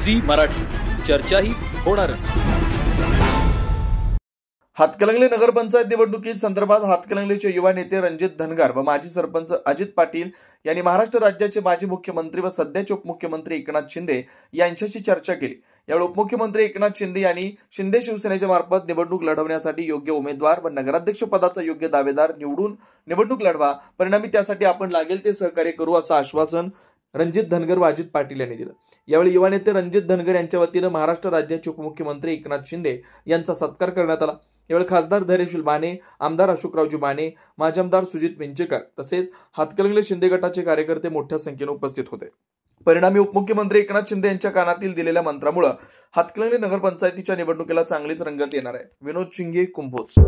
Zee Marathi, चर्चाही होणारच। हातकणंगले नगरपंचायत निवडणुकीत संदर्भात हातकणंगलेचे युवा नेते रणजित धनगर व माजी सरपंच अजित पाटील यांनी महाराष्ट्र राज्याचे माजी मुख्यमंत्री व सध्याचे उपमुख्यमंत्री एकनाथ शिंदे यांच्याशी चर्चा केली। यावेळी उपमुख्यमंत्री एकनाथ शिंदे यांनी शिंदे शिवसेनेच्या मार्फत निवडणूक लढवण्यासाठी योग्य उमेदवार व नगराध्यक्ष पदाचा योग्य दावेदार निवडून निवडणूक लढवा, परिणामी त्यासाठी आपण लागेल ते सहकार्य करू असं आश्वासन रणजित धनगर व अजित पाटील यांनी दिलं। यावेळी युवा नेते रणजित धनगर यांच्या वतीने महाराष्ट्र राज्याचे उपमुख्यमंत्री एकनाथ शिंदे यांचा सत्कार करण्यात आला। यावेळी खासदार धैर्यशील माने, आमदार अशोकरावजी माने, माजी आमदार सुजित विंचेकर तसेच हातकणंगले शिंदे गटाचे कार्यकर्ते मोठ्या संख्येने उपस्थित होते। परिणामी उपमुख्यमंत्री एकनाथ शिंदे यांच्या कानातील दिलेल्या मंत्रामुळे हातकणंगले नगरपंचायतीच्या निवडणुकीला चांगलीच रंगत येणार आहे। विनोद शिंगे, कुंभोज।